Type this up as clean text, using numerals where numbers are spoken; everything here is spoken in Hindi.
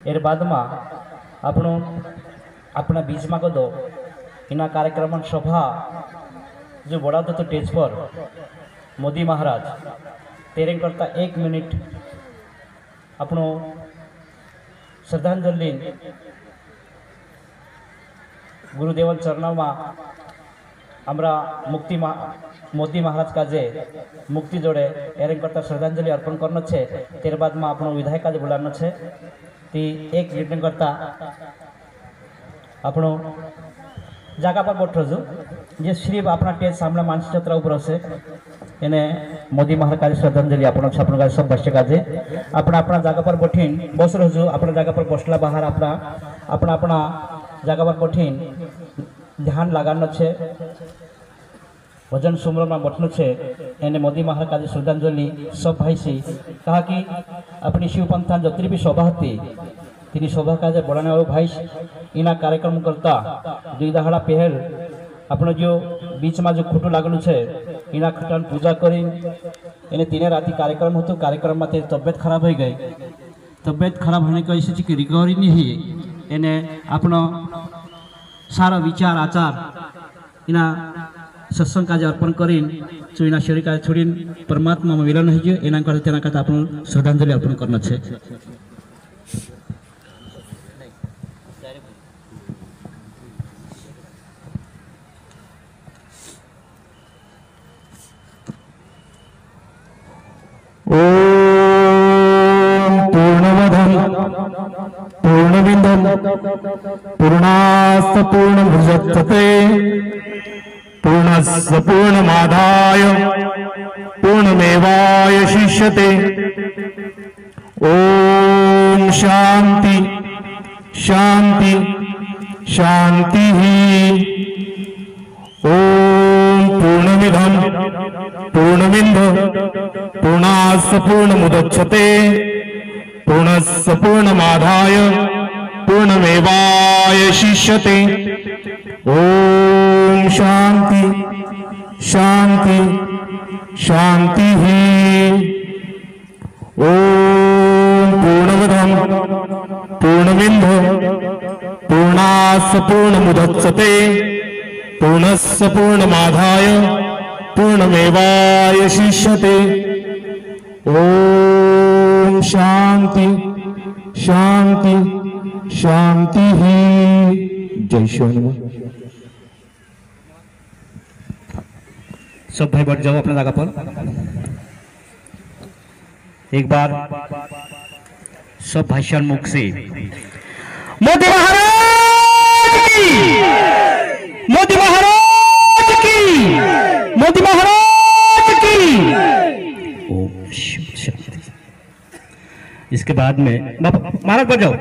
एर बाद में આપણો अपना बीच में दो इना कार्यक्रम सभा जो बड़ा तो स्टेज पर मोदी महाराज तेरे करता 1 मिनिट अपनो श्रद्धांजलि गुरुदेवन चरणों में हमरा मोदी महाराज काजे मुक्ति जोड़े एरे करता श्रद्धांजलि अर्पण करना छे। तेर बाद में अपनो विधायक काजे बोलाना छे। ती 1 मिनिट करता अपनो जगह पर बैठो जो जे सिर्फ अपना टेज सामने मानसी छत्र ऊपर से एने मोदी महाराज काजे श्रद्धांजलि अपन छापन का सब बच्चे काजे अपना अपना जगह पर बैठीन बस रहो अपना जगह पर बसला बाहर अपना अपना अपना जगह पर बैठीन ध्यान लगाना छे भजन सुमरन में बैठना छे। एने मोदी महाराज काजे श्रद्धांजलि सब भाई सी कहा कि अपनी शिवपंथान जतरी भी सभा थी तीनी सभा काजे बढ़ाने वालों भाई इना कार्यक्रम करता 2 दहाड़ा पहल अपने जो बीच में जो खुटू लागलू है इना खटान पूजा करी इन्हें 3 राती कार्यक्रम होतो। कार्यक्रम में तेरी तबियत खराब हो गई। तबियत खराब होने का इसी की रिकवरी नहीं हुई। इन्हें अपना सारा विचार आचार इना सत्संग काज अर्पण करी जो इना शरीर का छोड़ी परमात्मा में मिलन हो इना करते तेना करता अपन श्रद्धांजलि अर्पण करना है। पूर्णमदं पूर्णमिदं पूर्णात् पूर्णमुदच्यते पूर्णस्य पूर्णमादाय पूर्णमेवावशिष्यते। ओम शांति शांति शांतिः। ओम पूर्णमिदं पूर्णमिदं पूर्णात् पूर्णमुदच्यते पूर्णस्य पूर्णमादाय पूर्णमेवावशिष्यते। ओम शांति शांति शांतिः। ओम पूर्णमदं पूर्णमिदं पूर्णात् पूर्णमुदच्यते पूर्णस्य पूर्णमादाय पूर्णमेवावशिष्यते। ओम शांति शांति शांतिः। जय श्री हनुमान। सब भाई बैठ जाओ अपना जगह पर। एक बार सब भाई सन्मुख से मोदी महाराज की, मोदी महाराज की, मोदी महाराज की। ओम शिव शांति। इसके बाद में महाराज बैठ जाओ।